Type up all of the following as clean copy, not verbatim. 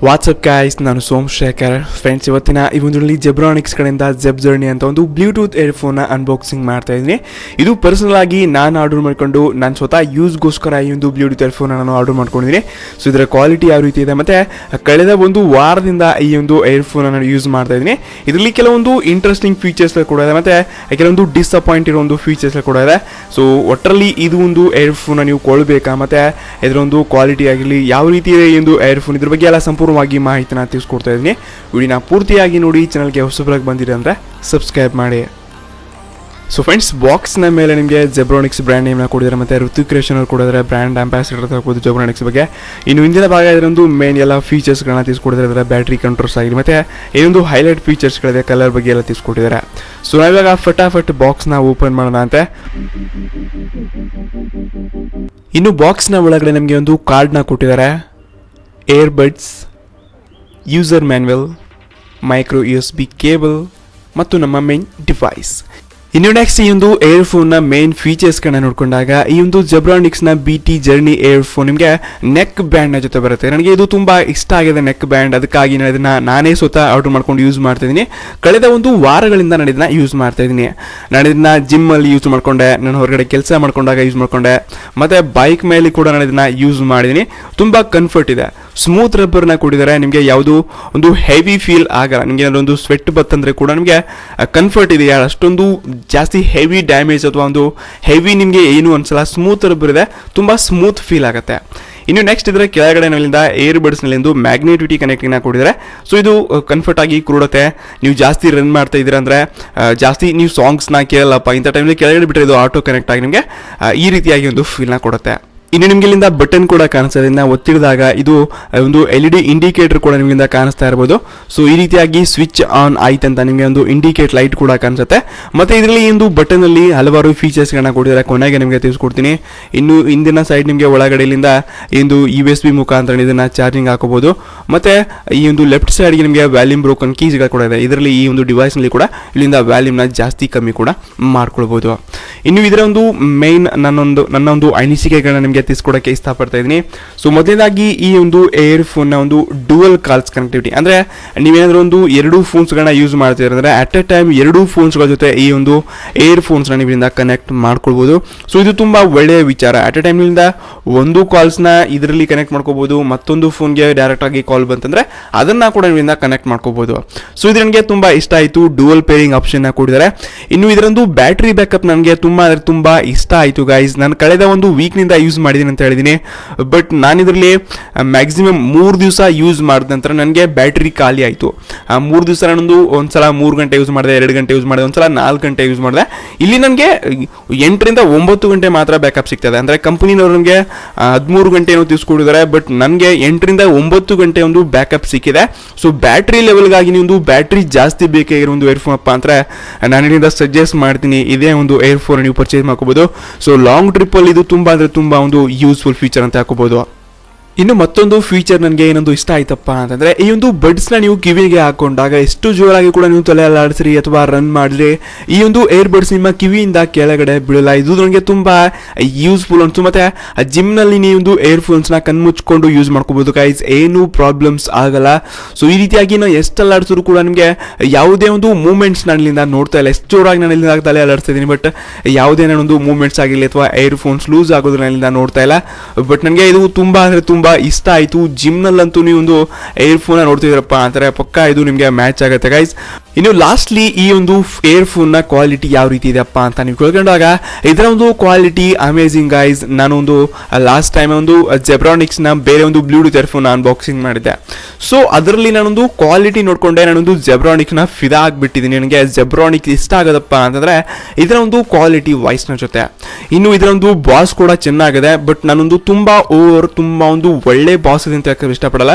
WhatsApp guys, ನಾನು Somashekar. Friends, ಇವತ್ತಿನ ಈ ಒಂದು ಜೆಬ್ರಾನಿಕ್ಸ್ ಕಡೆಯಿಂದ ಜೆಬ್ ಜರ್ನಿ ಅಂತ ಒಂದು ಬ್ಲೂಟೂತ್ ಏರ್ಫೋನ್ನ ಅನ್ಬಾಕ್ಸಿಂಗ್ ಮಾಡ್ತಾ ಇದ್ದೀನಿ. ಇದು ಪರ್ಸನಲ್ ಆಗಿ ನಾನು ಆರ್ಡರ್ ಮಾಡ್ಕೊಂಡು ನಾನು ಸ್ವತಃ ಯೂಸ್ಗೋಸ್ಕರ ಈ ಒಂದು ಬ್ಲೂಟೂತ್ ಏರ್ಫೋನ್ ನಾನು ಆರ್ಡರ್ ಮಾಡ್ಕೊಂಡಿದ್ದೀನಿ. ಸೊ ಇದರ ಕ್ವಾಲಿಟಿ ಯಾವ ರೀತಿ ಇದೆ ಮತ್ತು ಕಳೆದ ಒಂದು ವಾರದಿಂದ ಈ ಒಂದು ಏರ್ಫೋನ್ ನಾನು ಯೂಸ್ ಮಾಡ್ತಾ ಇದ್ದೀನಿ. ಇದರಲ್ಲಿ ಕೆಲವೊಂದು ಇಂಟ್ರೆಸ್ಟಿಂಗ್ ಫೀಚರ್ಸ್ ಕೂಡ ಇದೆ ಮತ್ತು ಕೆಲವೊಂದು ಡಿಸಪಾಯಿಂಟ್ ಇರೋ ಒಂದು ಫೀಚರ್ಸ್ ಕೂಡ ಇದೆ. ಸೊ ಒಟ್ಟರಲ್ಲಿ ಇದು ಒಂದು ಏರ್ಫೋನ್ ನೀವು ಕೊಡಬೇಕಾ ಮತ್ತು ಇದರ ಒಂದು ಕ್ವಾಲಿಟಿ ಆಗಿರಲಿ, ಯಾವ ರೀತಿ ಇದೆ ಈ ಒಂದು ಏರ್ಫೋನ್, ಇದ್ರ ಬಗ್ಗೆ ಎಲ್ಲ ಸಂಪೂರ್ಣವಾಗಿ ಮಾಹಿತಿನ ತಿಳಿಸ್ಕೊಡ್ತಾ ಇದ್ದೀನಿ. ವಿಡಿಯೋನ ಪೂರ್ತಿಯಾಗಿ ನೋಡಿ. ಚಾನಲ್ಗೆ ಹೊಸಬರಾಗಿ ಬಂದಿದೆ ಅಂದರೆ ಸಬ್ಸ್ಕ್ರೈಬ್ ಮಾಡಿ. ಸೊ ಫ್ರೆಂಡ್ಸ್, ಬಾಕ್ಸ್ನ ಮೇಲೆ ನಿಮಗೆ ಜೆಬ್ರಾನಿಕ್ಸ್ ಬ್ರ್ಯಾಂಡ್ ನೇಮ್ನ ಕೊಡಿದ್ದಾರೆ ಮತ್ತು ಋತಿಕ್ ಕ್ರಿಯೇಷನ್ ಅವರು ಕೊಡಿದ್ದಾರೆ. ಬ್ರ್ಯಾಂಡ್ ಅಂಬಾಸಿಡರ್ ತಗೋಬೋದು ಜೆಬ್ರಾನಿಕ್ಸ್ ಬಗ್ಗೆ. ಇನ್ನು ಹಿಂದಿನ ಭಾಗ ಇದರೊಂದು ಮೇನ್ ಎಲ್ಲ ಫೀಚರ್ಸ್ಗಳನ್ನ ತಿಳಿಸ್ಕೊಟ್ಟಿದ್ದಾರೆ. ಬ್ಯಾಟ್ರಿ ಕಂಟ್ರೋಲ್ಸ್ ಆಗಿ ಮತ್ತು ಏನೊಂದು ಹೈಲೈಟ್ ಫೀಚರ್ಸ್ಗಳಿದೆ, ಕಲರ್ ಬಗ್ಗೆ ಎಲ್ಲ ತಿಳಿಸ್ಕೊಟ್ಟಿದ್ದಾರೆ. ಸೊ ನಾವಿವಾಗ ಫಟಾಫಟ್ ಬಾಕ್ಸ್ನ ಓಪನ್ ಮಾಡೋಣ ಅಂತೆ. ಇನ್ನು ಬಾಕ್ಸ್ನ ಒಳಗಡೆ ನಮಗೆ ಒಂದು ಕಾರ್ಡ್ನ ಕೊಟ್ಟಿದ್ದಾರೆ. Earbuds, user manual, micro USB cable ಮತ್ತು ನಮ್ಮ ಮೇನ್ ಡಿವೈಸ್. ಇನ್ನು ನೆಕ್ಸ್ಟ್ ಈ ಒಂದು ಏರ್ಫೋನ್ನ ಮೇನ್ ಫೀಚರ್ಸ್ಗಳನ್ನ ನೋಡಿಕೊಂಡಾಗ ಈ ಒಂದು ಜೆಬ್ರಾನಿಕ್ಸ್ನ BT ಜರ್ನಿ ಏರ್ಫೋನ್ ನಿಮಗೆ ನೆಕ್ ಬ್ಯಾಂಡ್ನ ಜೊತೆ ಬರುತ್ತೆ. ನನಗೆ ಇದು ತುಂಬ ಇಷ್ಟ ಆಗಿದೆ, ನೆಕ್ ಬ್ಯಾಂಡ್. ಅದಕ್ಕಾಗಿ ನಾನು ಇದನ್ನು ನಾನೇ ಸ್ವತಃ ಆರ್ಡರ್ ಮಾಡ್ಕೊಂಡು ಯೂಸ್ ಮಾಡ್ತಾ ಇದ್ದೀನಿ. ಕಳೆದ ಒಂದು ವಾರಗಳಿಂದ ನಾನು ಇದನ್ನ ಯೂಸ್ ಮಾಡ್ತಾ ಇದ್ದೀನಿ. ನಾನು ಇದನ್ನ ಜಿಮ್ಮಲ್ಲಿ ಯೂಸ್ ಮಾಡಿಕೊಂಡೆ, ನಾನು ಹೊರಗಡೆ ಕೆಲಸ ಮಾಡ್ಕೊಂಡಾಗ ಯೂಸ್ ಮಾಡಿಕೊಂಡೆ, ಮತ್ತು ಬೈಕ್ ಮೇಲೆ ಕೂಡ ನಾನು ಇದನ್ನ ಯೂಸ್ ಮಾಡಿದ್ದೀನಿ. ತುಂಬ ಕಂಫರ್ಟ್ ಇದೆ. ಸ್ಮೂತ್ ರಬ್ಬರ್ನ ಕೊಟ್ಟಿದ್ದಾರೆ. ನಿಮಗೆ ಯಾವುದೂ ಒಂದು ಹೆವಿ ಫೀಲ್ ಆಗಲ್ಲ. ನಿಮಗೆ ಒಂದು ಸ್ವೆಟ್ ಬತ್ತಂದರೆ ಕೂಡ ನಿಮಗೆ ಕಂಫರ್ಟ್ ಇದೆ. ಅಷ್ಟೊಂದು ಜಾಸ್ತಿ ಹೆವಿ ಡ್ಯಾಮೇಜ್ ಅಥವಾ ಒಂದು ಹೆವಿ ನಿಮಗೆ ಏನು ಅನ್ಸಲ್ಲ. ಸ್ಮೂತ್ ರಬ್ಬರ್ ಇದೆ, ತುಂಬ ಸ್ಮೂತ್ ಫೀಲ್ ಆಗುತ್ತೆ. ಇನ್ನು ನೆಕ್ಸ್ಟ್ ಇದರ ಕೆಳಗಡೆ ನಾವಿಂದ ಏರ್ಬಡ್ಸ್ನಲ್ಲಿ ಒಂದು ಮ್ಯಾಗ್ನೆಟಿವಿಟಿ ಕನೆಕ್ಟಿಂಗ್ನ ಕೊಟ್ಟಿದ್ದಾರೆ. ಸೊ ಇದು ಕಂಫರ್ಟ್ ಆಗಿ ಕೂಡುತ್ತೆ. ನೀವು ಜಾಸ್ತಿ ರನ್ ಮಾಡ್ತಾ ಇದ್ದೀರಾ ಅಂದರೆ ಜಾಸ್ತಿ ನೀವು ಸಾಂಗ್ಸ್ನ ಕೇಳಲ್ಲಪ್ಪ, ಇಂಥ ಟೈಮಲ್ಲಿ ಕೆಳಗಡೆ ಬಿಟ್ಟರೆ ಇದು ಆಟೋ ಕನೆಕ್ಟ್ ಆಗಿ ನಿಮಗೆ ಈ ರೀತಿಯಾಗಿ ಒಂದು ಫೀಲ್ನ ಕೊಡುತ್ತೆ. ಇನ್ನು ನಿಮಗೆ ಇಲ್ಲಿಂದ ಬಟನ್ ಕೂಡ ಕಾಣಿಸ್ತಾ ಇದೆ. ನಾವು ಒತ್ತಿಡಿದಾಗ ಇದು ಒಂದು LED ಇಂಡಿಕೇಟರ್ ಕೂಡ ನಿಮಗಿಂದ ಕಾಣಿಸ್ತಾ ಇರ್ಬೋದು. ಸೊ ಈ ರೀತಿಯಾಗಿ ಸ್ವಿಚ್ ಆನ್ ಆಯ್ತು ಅಂತ ನಿಮಗೆ ಒಂದು ಇಂಡಿಕೇಟ್ ಲೈಟ್ ಕೂಡ ಕಾಣಿಸುತ್ತೆ. ಮತ್ತು ಇದರಲ್ಲಿ ಒಂದು ಬಟನಲ್ಲಿ ಹಲವಾರು ಫೀಚರ್ಸ್ಗಳನ್ನ ಕೊಟ್ಟಿದ್ದಾರೆ. ಕೊನೆಗೆ ನಿಮಗೆ ತಿಳಿಸ್ಕೊಡ್ತೀನಿ. ಇನ್ನು ಹಿಂದಿನ ಸೈಡ್ ನಿಮಗೆ ಒಳಗಡೆ ಇಲ್ಲಿಂದ ಒಂದು USB ಮುಖಾಂತರ ಇದನ್ನು ಚಾರ್ಜಿಂಗ್ ಹಾಕೋಬಹುದು. ಮತ್ತು ಈ ಒಂದು ಲೆಫ್ಟ್ ಸೈಡ್ಗೆ ನಿಮಗೆ ವ್ಯಾಲ್ಯೂಮ್ ಬ್ರೋಕನ್ ಕೀಸ್ಗಳು ಕೂಡ ಇದೆ. ಇದರಲ್ಲಿ ಈ ಒಂದು ಡಿವೈಸ್ನಲ್ಲಿ ಕೂಡ ಇಲ್ಲಿಂದ ವ್ಯಾಲ್ಯೂಮ್ನ ಜಾಸ್ತಿ ಕಮ್ಮಿ ಕೂಡ ಮಾಡ್ಕೊಳ್ಬೋದು. ಇನ್ನು ಇದರ ಒಂದು ಮೇನ್ ನನ್ನ ಒಂದು ಅನಿಸಿಕೆಗಳನ್ನ ನಿಮಗೆ ತಿಳಿಸ್ಕೊಡೋಕ್ಕೆ ಇಷ್ಟಪಡ್ತಾ ಇದ್ದೀನಿ. ಸೊ ಮೊದಲನೇದಾಗಿ ಈ ಒಂದು ಏರ್ಫೋನ್ನ ಒಂದು ಡುವಲ್ ಕಾಲ್ಸ್ ಕನೆಕ್ಟಿವಿಟಿ, ಅಂದರೆ ನೀವೇನಾದರೂ ಒಂದು ಎರಡು ಫೋನ್ಸ್ಗಳನ್ನ ಯೂಸ್ ಮಾಡ್ತಿದ್ರೆ ಅಂದರೆ ಅಟ್ ಎ ಟೈಮ್ ಎರಡು ಫೋನ್ಸ್ಗಳ ಜೊತೆ ಈ ಒಂದು ಏರ್ಫೋನ್ಸ್ನ ನೀವಿಂದ ಕನೆಕ್ಟ್ ಮಾಡ್ಕೊಳ್ಬೋದು. ಸೊ ಇದು ತುಂಬ ಒಳ್ಳೆಯ ವಿಚಾರ. ಅಟ್ ಎ ಟೈಮ್ನಿಂದ ಒಂದು ಕಾಲ್ಸ್ನ ಇದರಲ್ಲಿ ಕನೆಕ್ಟ್ ಮಾಡ್ಕೋಬೋದು, ಮತ್ತೊಂದು ಫೋನ್ಗೆ ಡೈರೆಕ್ಟಾಗಿ ಕಾಲ್ ಬಂತಂದರೆ ಅದನ್ನು ಕೂಡ ನೀವಿಂದ ಕನೆಕ್ಟ್ ಮಾಡ್ಕೋಬೋದು. ಸೊ ಇದು ನನಗೆ ತುಂಬ ಇಷ್ಟ ಆಯಿತು. ಡುವಲ್ ಪೇರಿಂಗ್ ಆಪ್ಷನ್ನ ಕೊಟ್ಟಿದ್ದಾರೆ. ಇನ್ನು ಇದರೊಂದು ಬ್ಯಾಟ್ರಿ ಬ್ಯಾಕಪ್ ನನಗೆ ತುಂಬ ಇಷ್ಟ ಆಯಿತು ಗೈಸ್. ನಾನು ಕಳೆದ ಒಂದು ವೀಕ್ನಿಂದ ಯೂಸ್ ಮಾಡಿದ್ದೀನಿ ಅಂತ ಹೇಳಿದ್ದೀನಿ. ಬಟ್ ನಾನು ಇದರಲ್ಲಿ ಮ್ಯಾಕ್ಸಿಮಮ್ 3 ದಿವಸ ಯೂಸ್ ಮಾಡಿದ ನಂತರ ನನಗೆ ಬ್ಯಾಟ್ರಿ ಖಾಲಿ ಆಯಿತು. 3 ದಿವಸ ನಾನೊಂದು ಒಂದ್ಸಲ 3 ಗಂಟೆ ಯೂಸ್ ಮಾಡಿದೆ, 2 ಗಂಟೆ ಯೂಸ್ ಮಾಡಿದೆ, ಒಂದ್ಸಲ 4 ಗಂಟೆ ಯೂಸ್ ಮಾಡಿದೆ. ಇಲ್ಲಿ ನನಗೆ 8 ರಿಂದ 9 ಗಂಟೆ ಮಾತ್ರ ಬ್ಯಾಕಪ್ ಸಿಗ್ತದೆ. ಅಂದರೆ ಕಂಪನಿನವರು ನನಗೆ 13 ಗಂಟೆ ಏನೋ ತಿಳಿಸ್ಕೊಡಿದ್ದಾರೆ, ಬಟ್ ನನಗೆ 8 ರಿಂದ 9 ಗಂಟೆ ಒಂದು ಬ್ಯಾಕಪ್ ಸಿಕ್ಕಿದೆ. ಸೊ ಬ್ಯಾಟ್ರಿ ಲೆವೆಲ್ಗಾಗಿ ನೀವು ಬ್ಯಾಟ್ರಿ ಜಾಸ್ತಿ ಬೇಕಾಗಿರೋ ಒಂದು ಏರ್ಫೋನ್ ಅಪ್ಪ ಅಂದರೆ ನಾನು ಇದರಿಂದ ಸಜೆಸ್ಟ್ ಮಾಡ್ತೀನಿ, ಇದೇ ಒಂದು ಏರ್ಫೋನ್ ನೀವು ಪರ್ಚೇಸ್ ಮಾಡ್ಕೋಬೋದು. ಸೊ ಲಾಂಗ್ ಟ್ರಿಪ್ಪಲ್ಲಿ ಇದು ತುಂಬ ಅಂದರೆ ತುಂಬ ಒಂದು ಯೂಸ್ಫುಲ್ ಫೀಚರ್ ಅಂತ ಹಾಕೋಬಹುದು. ಇನ್ನು ಮತ್ತೊಂದು ಫೀಚರ್ ನನಗೆ ಏನೊಂದು ಇಷ್ಟ ಆಯ್ತಪ್ಪ ಅಂತಂದರೆ ಈ ಒಂದು ಬಡ್ಸ್ನ ನೀವು ಕಿವಿಗೆ ಹಾಕೊಂಡಾಗ ಎಷ್ಟು ಜೋರಾಗಿ ಕೂಡ ನೀವು ತಲೆ ಅಲ್ಲಾಡಿಸ್ರಿ ಅಥವಾ ರನ್ ಮಾಡಿದ್ರೆ ಈ ಒಂದು ಏರ್ಬಡ್ಸ್ ನಿಮ್ಮ ಕಿವಿಯಿಂದ ಕೆಳಗಡೆ ಬೀಳಲ್ಲ. ಇದು ನನಗೆ ತುಂಬ ಯೂಸ್ಫುಲ್ ಅನಿಸ್ತು. ಮತ್ತು ಜಿಮ್ನಲ್ಲಿ ನೀವು ಒಂದು ಏರ್ಫೋನ್ಸ್ನ ಕಣ್ಮುಚ್ಕೊಂಡು ಯೂಸ್ ಮಾಡ್ಕೋಬೋದು ಗೈಸ್, ಏನು ಪ್ರಾಬ್ಲಮ್ಸ್ ಆಗಲ್ಲ. ಸೊ ಈ ರೀತಿಯಾಗಿ ನಾವು ಎಷ್ಟು ಅಲ್ಲಾಡಿಸಿದ್ರು ಕೂಡ ನಿಮಗೆ ಯಾವುದೇ ಒಂದು ಮೂವ್ಮೆಂಟ್ಸ್ ನಾನು ಇಲ್ಲಿಂದ ನೋಡ್ತಾ ಇಲ್ಲ. ಎಷ್ಟು ಜೋರಾಗಿ ನಾನು ಇಲ್ಲಿಂದ ತಲೆ ಅಲ್ಲಾಡಿಸ್ತಾ ಇದ್ದೀನಿ, ಬಟ್ ಯಾವುದೇ ನಾನೊಂದು ಮೂವ್ಮೆಂಟ್ಸ್ ಆಗಿರಲಿ ಅಥವಾ ಏರ್ಫೋನ್ಸ್ ಲೂಸ್ ಆಗೋದು ನಾನು ಇಲ್ಲಿಂದ ನೋಡ್ತಾ ಇಲ್ಲ. ಬಟ್ ನನಗೆ ಇದು ತುಂಬ ಅಂದರೆ ತುಂಬ ಇಷ್ಟ ಆಯಿತು. ಜಿಮ್ನಲ್ಲಂತೂ ನೀವು ಒಂದು ಏರ್ಫೋನ್ ನೋಡ್ತಿದ್ದೀರಪ್ಪ ಅಂತಾರೆ ಪಕ್ಕ ಇದು ನಿಮಗೆ ಮ್ಯಾಚ್ ಆಗುತ್ತೆ ಗೈಸ್. ಇನ್ನು ಲಾಸ್ಟ್ಲಿ ಈ ಒಂದು ಏರ್ಫೋನ್ನ ಕ್ವಾಲಿಟಿ ಯಾವ ರೀತಿ ಇದೆಯಪ್ಪ ಅಂತ ನೀವು ಕೇಳ್ಕೊಂಡಾಗ ಇದರ ಒಂದು ಕ್ವಾಲಿಟಿ ಅಮೇಝಿಂಗ್ ಗೈಸ್. ನಾನು ಒಂದು ಲಾಸ್ಟ್ ಟೈಮ್ ಒಂದು ಜೆಬ್ರಾನಿಕ್ಸ್ನ ಬೇರೆ ಒಂದು ಬ್ಲೂಟೂತ್ ಏರ್ಫೋನ್ ಅನ್ಬಾಕ್ಸಿಂಗ್ ಮಾಡಿದ್ದೆ. ಸೊ ಅದರಲ್ಲಿ ನಾನೊಂದು ಕ್ವಾಲಿಟಿ ನೋಡಿಕೊಂಡೆ ನಾನೊಂದು ಜೆಬ್ರಾನಿಕ್ನ ಫಿದಾ ಆಗಿಬಿಟ್ಟಿದ್ದೀನಿ. ನನಗೆ ಜೆಬ್ರಾನಿಕ್ ಇಷ್ಟ ಆಗೋದಪ್ಪ ಅಂತಂದರೆ ಇದರ ಒಂದು ಕ್ವಾಲಿಟಿ ವಾಯ್ಸ್ನ ಜೊತೆ. ಇನ್ನು ಇದರ ಒಂದು ಬಾಸ್ ಕೂಡ ಚೆನ್ನಾಗಿದೆ. ಬಟ್ ನಾನೊಂದು ತುಂಬ ಒಂದು ಒಳ್ಳೆ ಬಾಸ್ ಇದೆ ಅಂತ ಹೇಳಕ್ಕೆ ಇಷ್ಟಪಡಲ್ಲ.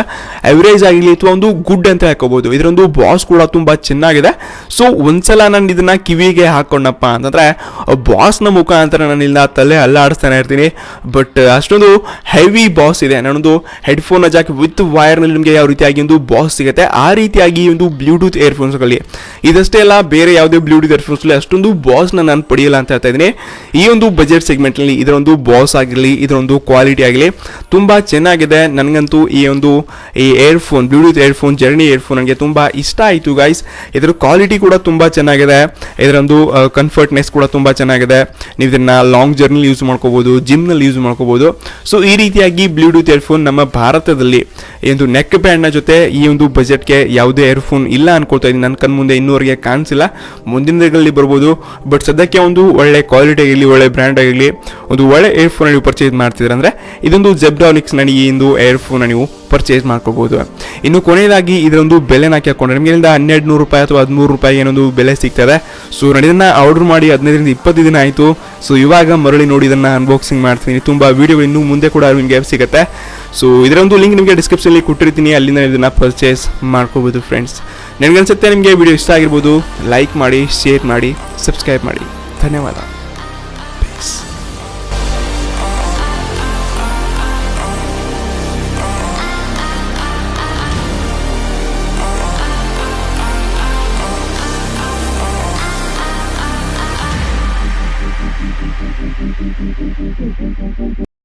ಎವರೇಜ್ ಆಗಿರಲಿ ಅಥವಾ ಒಂದು ಗುಡ್ ಅಂತ ಹೇಳ್ಕೋಬಹುದು. ಇದರೊಂದು ಬಾಸ್ ಕೂಡ ತುಂಬ ಚೆನ್ನಾಗಿದೆ. ಸೊ ಒಂದ್ಸಲ ನಾನು ಇದನ್ನ ಕಿವಿಗೆ ಹಾಕೊಂಡಪ್ಪ ಅಂತಂದ್ರೆ ಬಾಸ್ನ ಮುಖಾಂತರ ನಾನು ಇಲ್ಲ ತಲೆ ಅಲ್ಲಾಡಿಸ್ತಾನೆ ಇರ್ತೀನಿ. ಬಟ್ ಅಷ್ಟೊಂದು ಹೆವಿ ಬಾಸ್ ಇದೆ. ನಾನೊಂದು ಹೆಡ್ಫೋನ್ ಜಾಕ್ ವಿತ್ ವೈರ್ನಲ್ಲಿ ನಿಮಗೆ ಯಾವ ರೀತಿಯಾಗಿ ಒಂದು ಬಾಸ್ ಸಿಗುತ್ತೆ ಆ ರೀತಿಯಾಗಿ ಒಂದು ಬ್ಲೂಟೂತ್ ಏರ್ಫೋನ್ಸ್ಗಳಲ್ಲಿ ಇದಷ್ಟೇ ಅಲ್ಲ, ಬೇರೆ ಯಾವುದೇ ಬ್ಲೂಟೂತ್ ಏರ್ಫೋನ್ಸ್ಲಿ ಅಷ್ಟೊಂದು ಬಾಸ್ನ ನಾನು ಪಡೆಯಲ್ಲ ಅಂತ ಹೇಳ್ತಾ ಇದ್ದೀನಿ. ಈ ಒಂದು ಬಜೆಟ್ ಸೆಗ್ಮೆಂಟ್ನಲ್ಲಿ ಇದರೊಂದು ಬಾಸ್ ಆಗಿರಲಿ, ಇದರೊಂದು ಕ್ವಾಲಿಟಿ ಆಗಲಿ ತುಂಬ ಚೆನ್ನಾಗಿ ಚೆನ್ನಾಗಿದೆ. ನನಗಂತೂ ಈ earphone Bluetooth earphone journey earphone ನನಗೆ ತುಂಬ ಇಷ್ಟ ಆಯಿತು ಗೈಸ್. ಇದರ ಕ್ವಾಲಿಟಿ ಕೂಡ ತುಂಬ ಚೆನ್ನಾಗಿದೆ, ಇದರೊಂದು ಕಂಫರ್ಟ್ನೆಸ್ ಕೂಡ ತುಂಬ ಚೆನ್ನಾಗಿದೆ. ನೀವು ಇದನ್ನು ಲಾಂಗ್ ಜರ್ನಿಲಿ ಯೂಸ್ ಮಾಡ್ಕೋಬೋದು, ಜಿಮ್ನಲ್ಲಿ ಯೂಸ್ ಮಾಡ್ಕೋಬೋದು. ಸೊ ಈ ರೀತಿಯಾಗಿ ಬ್ಲೂಟೂತ್ ಏರ್ಫೋನ್ ನಮ್ಮ ಭಾರತದಲ್ಲಿ ಈ ಒಂದು ನೆಕ್ ಬ್ಯಾಂಡ್ನ ಜೊತೆ ಈ ಒಂದು ಬಜೆಟ್ಗೆ ಯಾವುದೇ ಏರ್ಫೋನ್ ಇಲ್ಲ ಅನ್ಕೊಳ್ತಾ ಇದ್ದೀನಿ. ನನ್ನ ಕಣ್ಮುಂದೆ ಇನ್ನೂವರೆಗೆ ಕಾಣಿಸಿಲ್ಲ, ಮುಂದಿನ ದಿನಗಳಲ್ಲಿ ಬರ್ಬೋದು. ಬಟ್ ಸದ್ಯಕ್ಕೆ ಒಂದು ಒಳ್ಳೆ ಕ್ವಾಲಿಟಿ ಆಗಿರಲಿ, ಒಳ್ಳೆ ಬ್ರ್ಯಾಂಡ್ ಆಗಿರಲಿ, ಒಂದು ಒಳ್ಳೆ ಏರ್ಫೋನ್ ನೀವು ಪರ್ಚೇಸ್ ಮಾಡ್ತಿದ್ರೆ ಅಂದರೆ ಇದೊಂದು ಜೆಬ್ರಾನಿಕ್ಸ್ನ ಈ ಒಂದು ಏರ್ಫೋನ್ ನೀವು ಪರ್ಚೇಸ್ ಮಾಡ್ಕೋಬಹುದು. ಇನ್ನು ಕೊನೆಯದಾಗಿ ಇದರೊಂದು ಬೆಲೆನ ಹಾಕೊಂಡ್ರೆ ನಿಮಗೆ $1200 ಅಥವಾ $13 ಏನೊಂದು ಬೆಲೆ ಸಿಗ್ತದೆ. ಸೊ ನಾನು ಇದನ್ನು ಆರ್ಡರ್ ಮಾಡಿ 15-20 ದಿನ ಆಯಿತು. ಸೊ ಇವಾಗ ಮರಳಿ ನೋಡಿ ಇದನ್ನು ಅನ್ಬಾಕ್ಸಿಂಗ್ ಮಾಡ್ತೀನಿ. ತುಂಬ ವೀಡಿಯೋ ಇನ್ನೂ ಮುಂದೆ ಕೂಡ ನಿಮಗೆ ಸಿಗುತ್ತೆ. ಸೊ ಇದರೊಂದು ಲಿಂಕ್ ನಿಮಗೆ ಡಿಸ್ಕ್ರಿಪ್ಷನಲ್ಲಿ ಕೊಟ್ಟಿರ್ತೀನಿ, ಅಲ್ಲಿಂದ ಇದನ್ನು ಪರ್ಚೇಸ್ ಮಾಡ್ಕೋಬೋದು ಫ್ರೆಂಡ್ಸ್. ನನಗನ್ಸುತ್ತೆ ನಿಮಗೆ ವಿಡಿಯೋ ಇಷ್ಟ ಆಗಿರ್ಬೋದು. ಲೈಕ್ ಮಾಡಿ, ಶೇರ್ ಮಾಡಿ, ಸಬ್ಸ್ಕ್ರೈಬ್ ಮಾಡಿ. ಧನ್ಯವಾದ.